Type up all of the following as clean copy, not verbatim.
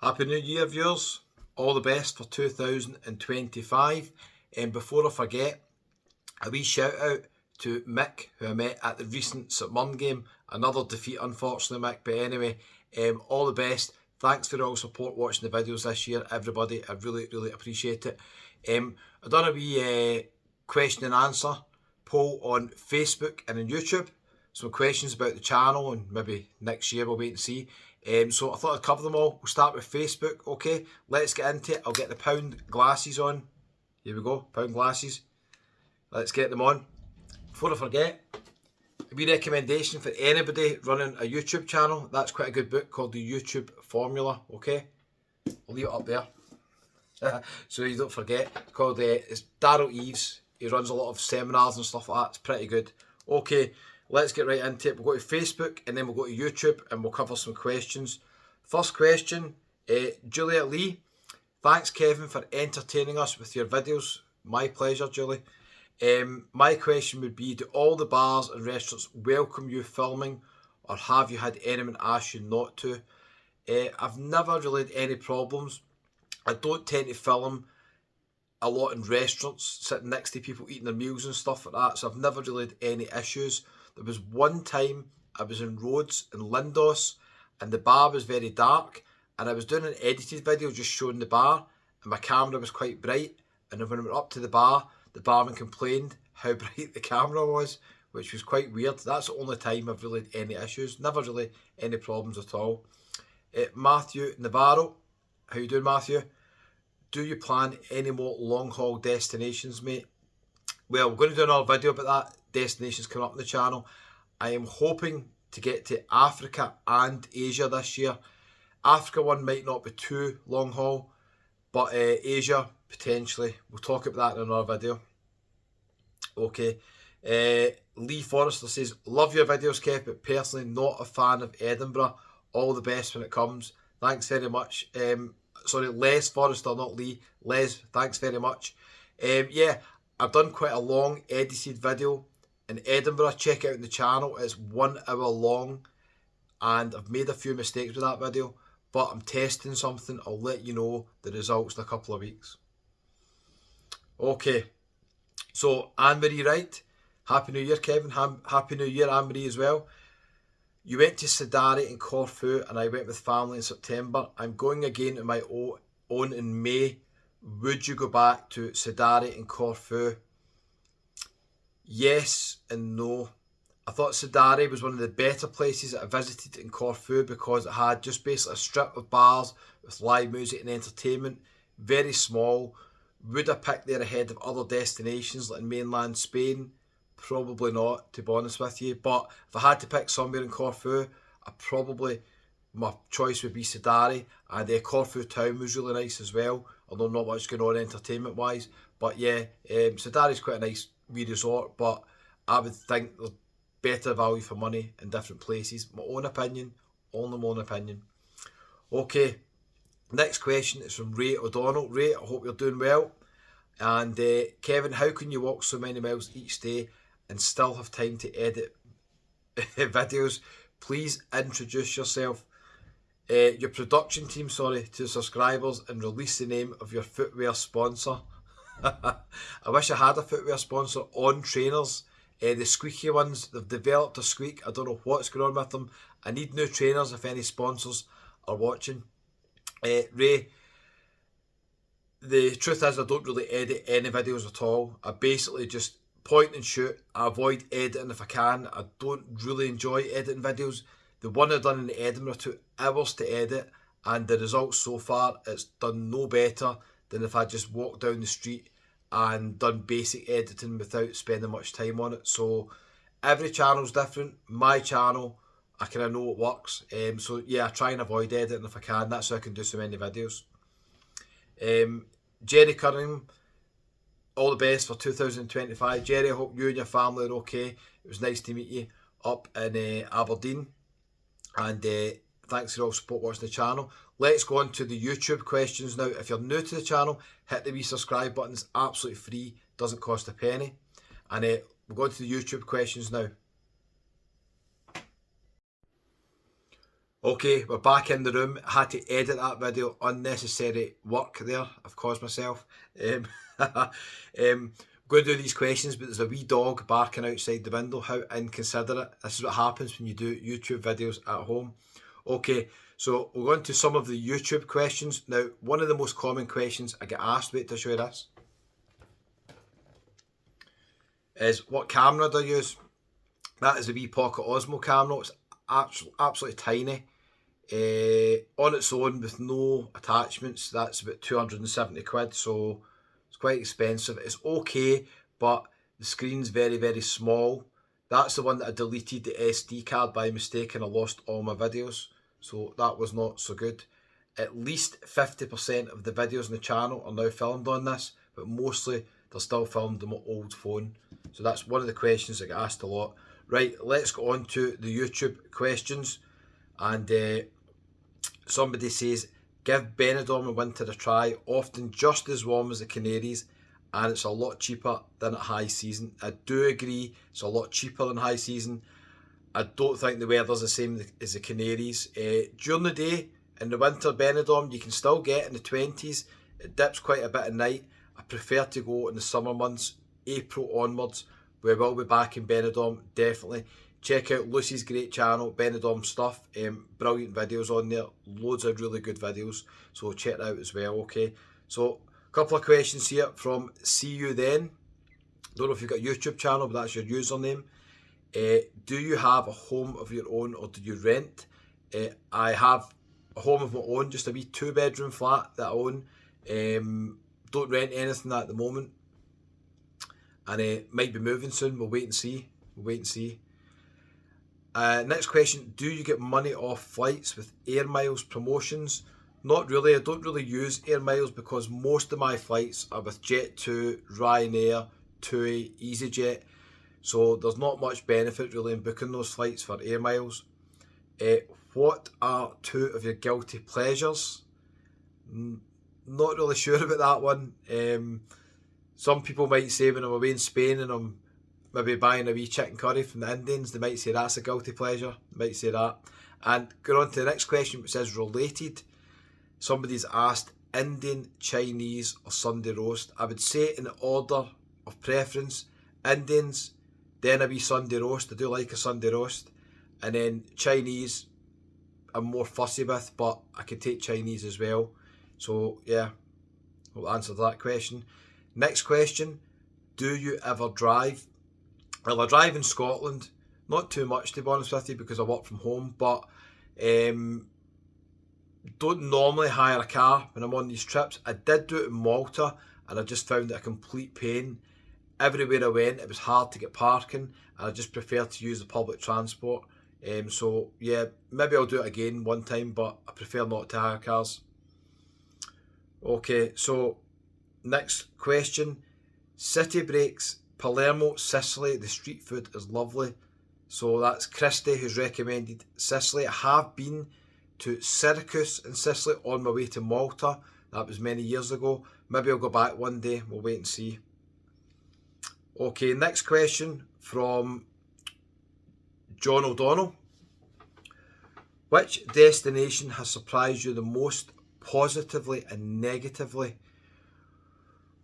Happy New Year, viewers. All the best for 2025. And before I forget, a wee shout out to Mick, who I met at the recent St Mirren game. Another defeat, unfortunately, Mick. But anyway, all the best. Thanks for all support watching the videos this year, everybody. I really appreciate it. I've done a wee question and answer poll on Facebook and on YouTube. Some questions about the channel, and maybe next year we'll wait and see. So I thought I'd cover them all. We'll start with Facebook. Okay, let's get into it. I'll get the pound glasses on. Here we go, pound glasses. Let's get them on. Before I forget, a wee recommendation for anybody running a YouTube channel. That's quite a good book called The YouTube Formula. Okay, I'll leave it up there so you don't forget. Called it's Darryl Eves. He runs a lot of seminars and stuff like that. It's pretty good. Okay, let's get right into it. We'll go to Facebook and then we'll go to YouTube and we'll cover some questions. First question, Julia Lee. Thanks, Kevin, for entertaining us with your videos. My pleasure, Julie. My question would be, do all the bars and restaurants welcome you filming, or have you had anyone ask you not to? I've never really had any problems. I don't tend to film a lot in restaurants, sitting next to people eating their meals and stuff like that, so I've never really had any issues. There was one time I was in Rhodes in Lindos and the bar was very dark, and I was doing an edited video just showing the bar, and my camera was quite bright, and when I went up to the barman complained how bright the camera was, which was quite weird. That's the only time I've really had any issues. Never really any problems at all. Matthew Navarro. How you doing, Matthew? Do you plan any more long haul destinations, mate? Well, we're going to do another video about that. Destinations coming up on the channel. I am hoping to get to Africa and Asia this year. Africa one might not be too long haul, but Asia potentially. We'll talk about that in another video. Okay. Lee Forrester says, love your videos, Kev, but personally not a fan of Edinburgh. All the best when it comes. Thanks very much. Sorry, Les Forrester, not Lee. Les, thanks very much. Yeah, I've done quite a long edited video in Edinburgh. Check out on the channel. It's 1 hour long, and I've made a few mistakes with that video, but I'm testing something. I'll let you know the results in a couple of weeks. Okay, so Anne-Marie Wright. Happy New Year, Kevin. Happy New Year, Anne-Marie, as well. You went to Sidari and Corfu, and I went with family in September. I'm going again on my own in May. Would you go back to Sidari and Corfu? Yes and no. I thought Sidari was one of the better places that I visited in Corfu because it had just basically a strip of bars with live music and entertainment. Very small. Would I pick there ahead of other destinations like in mainland Spain? Probably not, to be honest with you. But if I had to pick somewhere in Corfu, my choice would be Sidari. And Corfu town was really nice as well, although not much going on entertainment wise. But yeah, Sidari's quite a nice wee resort, but I would think there's better value for money in different places. My own opinion, only my own opinion. Okay, next question is from Ray O'Donnell. Ray, I hope you're doing well. And Kevin, how can you walk so many miles each day and still have time to edit videos? Please introduce yourself, your production team, to subscribers, and release the name of your footwear sponsor. I wish I had a footwear sponsor. On trainers, the squeaky ones, they've developed a squeak. I don't know what's going on with them. I need new trainers if any sponsors are watching. Ray, the truth is I don't really edit any videos at all. I basically just point and shoot. I avoid editing if I can. I don't really enjoy editing videos. The one I've done in Edinburgh took hours to edit, and the results so far, it's done no better than if I just walked down the street and done basic editing without spending much time on it. So every channel's different. My channel, I kind of know what works. So yeah, I try and avoid editing if I can. That's how I can do so many videos. Jerry Cunningham, all the best for 2025. Jerry, I hope you and your family are okay. It was nice to meet you up in Aberdeen. And thanks for all support watching the channel. Let's go on to the YouTube questions now. If you're new to the channel, hit the wee subscribe button. It's absolutely free. Doesn't cost a penny. And we'll go on to the YouTube questions now. Okay, we're back in the room. I had to edit that video. Unnecessary work there I've caused myself. Going to do these questions, but there's a wee dog barking outside the window. How inconsiderate. This is what happens when you do YouTube videos at home. Okay, so we're going to some of the YouTube questions. Now, one of the most common questions I get asked, wait to show you this, is what camera do I use? That is a wee Pocket Osmo camera. It's absolutely tiny. On its own with no attachments, that's about 270 quid, so it's quite expensive. It's okay, but the screen's very, very small. That's the one that I deleted the SD card by mistake and I lost all my videos, so that was not so good. At least 50% of the videos on the channel are now filmed on this, but mostly they're still filmed on my old phone. So that's one of the questions I get asked a lot. Right, let's go on to the YouTube questions. And somebody says, give Benidorm in winter a try, often just as warm as the Canaries, and it's a lot cheaper than at high season. I do agree, it's a lot cheaper than high season. I don't think the weather's the same as the Canaries. During the day, in the winter Benidorm, you can still get in the 20s. It dips quite a bit at night. I prefer to go in the summer months, April onwards. We will be back in Benidorm, definitely. Check out Lucy's great channel, Benidorm Stuff. Brilliant videos on there. Loads of really good videos. So check that out as well, okay? So, a couple of questions here from See You Then. Don't know if you've got a YouTube channel, but that's your username. Do you have a home of your own or do you rent? I have a home of my own, just a wee 2-bedroom flat that I own. Don't rent anything at the moment. And might be moving soon. We'll wait and see. Next question, do you get money off flights with air miles promotions? Not really. I don't really use air miles because most of my flights are with Jet2, Ryanair, TUI, EasyJet. So there's not much benefit really in booking those flights for air miles. What are 2 of your guilty pleasures? Not really sure about that one. Some people might say when I'm away in Spain and I'm maybe buying a wee chicken curry from the Indians, they might say that's a guilty pleasure. They might say that. And going on to the next question, which says related. Somebody's asked Indian, Chinese or Sunday roast. I would say in order of preference, Indians, then a wee Sunday roast. I do like a Sunday roast. And then Chinese, I'm more fussy with, but I could take Chinese as well. So yeah, we'll answer that question. Next question, do you ever drive? Well, I drive in Scotland, not too much to be honest with you because I work from home, but don't normally hire a car when I'm on these trips. I did do it in Malta and I just found it a complete pain. Everywhere I went, it was hard to get parking and I just prefer to use the public transport. So yeah, maybe I'll do it again one time, but I prefer not to hire cars. Okay, so next question, city breaks, Palermo, Sicily, the street food is lovely. So that's Christy who's recommended Sicily. I have been to Syracuse in Sicily on my way to Malta. That was many years ago. Maybe I'll go back one day. We'll wait and see. Okay, next question from John O'Donnell. Which destination has surprised you the most positively and negatively?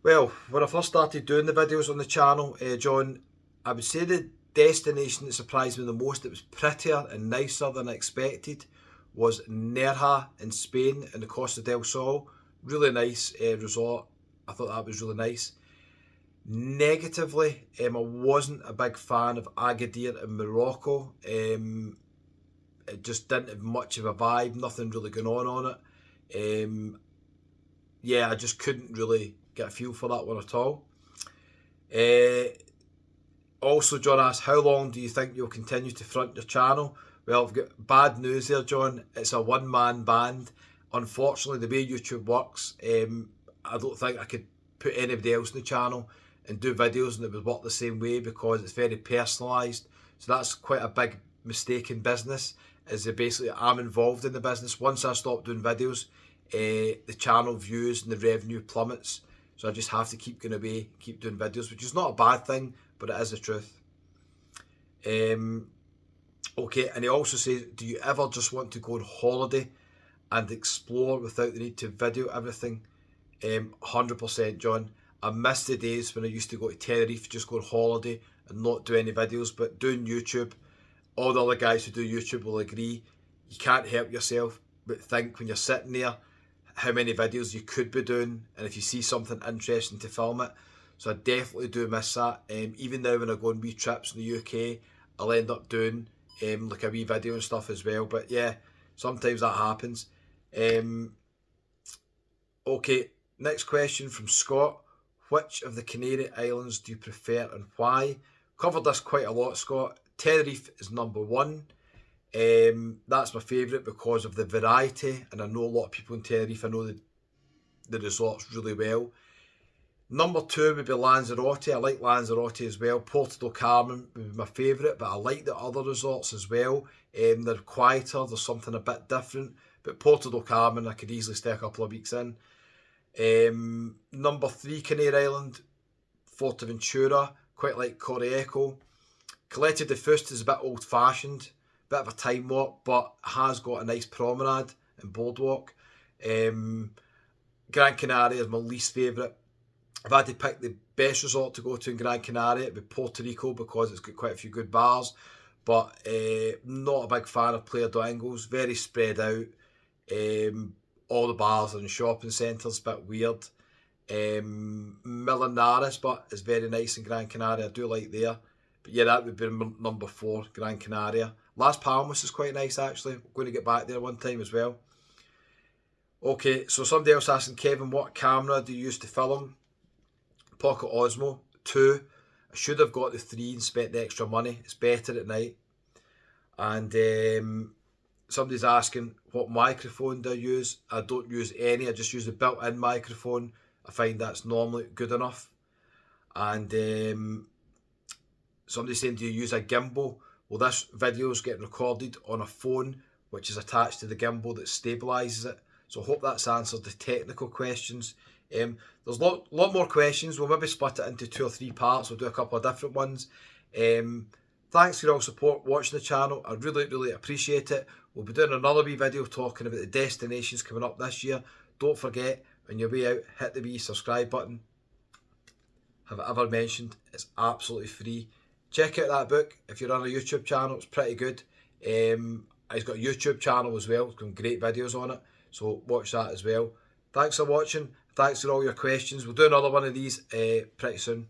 Well, when I first started doing the videos on the channel, John, I would say the destination that surprised me the most, it was prettier and nicer than I expected, was Nerja in Spain in the Costa del Sol. Really nice resort. I thought that was really nice. Negatively, I wasn't a big fan of Agadir in Morocco. It just didn't have much of a vibe, nothing really going on it. Yeah, I just couldn't really get a feel for that one at all. Also, John asked, how long do you think you'll continue to front your channel? Well, I've got bad news there, John. It's a one-man band. Unfortunately, the way YouTube works, I don't think I could put anybody else in the channel and do videos and it would work the same way because it's very personalised. So that's quite a big mistake in business, is that basically I'm involved in the business. Once I stop doing videos, the channel views and the revenue plummets. So I just have to keep going away, keep doing videos, which is not a bad thing, but it is the truth. Okay, and he also says, do you ever just want to go on holiday and explore without the need to video everything? 100%, John. I miss the days when I used to go to Tenerife, just go on holiday and not do any videos, but doing YouTube. All the other guys who do YouTube will agree, you can't help yourself but think when you're sitting there how many videos you could be doing, and if you see something interesting to film it. So I definitely do miss that. Even now when I go on wee trips in the UK, I'll end up doing like a wee video and stuff as well. But yeah, sometimes that happens. Okay, next question from Scott. Which of the Canary Islands do you prefer and why? Covered this quite a lot, Scott. Tenerife is number one. That's my favourite because of the variety, and I know a lot of people in Tenerife. I know the resorts really well. Number two would be Lanzarote. I like Lanzarote as well. Porto del Carmen would be my favourite, but I like the other resorts as well. They're quieter, there's something a bit different. But Porto del Carmen, I could easily stay a couple of weeks in. Number three, Canary Island, Forteventura. Quite like Correeco. Colette de Fuste is a bit old fashioned, bit of a time warp, but has got a nice promenade and boardwalk. Gran Canaria is my least favourite. If I had to pick the best resort to go to in Gran Canaria, it'd be Puerto Rico because it's got quite a few good bars, but not a big fan of Playa do Angles. Very spread out. All the bars are in shopping centres, a bit weird. Millinares, but it's very nice in Gran Canaria. I do like there. But yeah, that would be number four, Gran Canaria. Las Palmas is quite nice actually. I'm going to get back there one time as well. Okay, so somebody else asking, Kevin, what camera do you use to film? Pocket Osmo 2. I should have got the 3 and spent the extra money. It's better at night. And somebody's asking, what microphone do I use? I don't use any. I just use the built-in microphone. I find that's normally good enough. And somebody's saying, do you use a gimbal? Well, this video is getting recorded on a phone, which is attached to the gimbal that stabilises it. So I hope that's answered the technical questions. There's a lot more questions. We'll maybe split it into 2 or 3 parts. We'll do a couple of different ones. Thanks for your support watching the channel. I really appreciate it. We'll be doing another wee video talking about the destinations coming up this year. Don't forget, on your way out, hit the wee subscribe button. Have I ever mentioned? It's absolutely free. Check out that book if you're on a YouTube channel. It's pretty good. He's got a YouTube channel as well. He's got great videos on it. So watch that as well. Thanks for watching. Thanks for all your questions. We'll do another one of these pretty soon.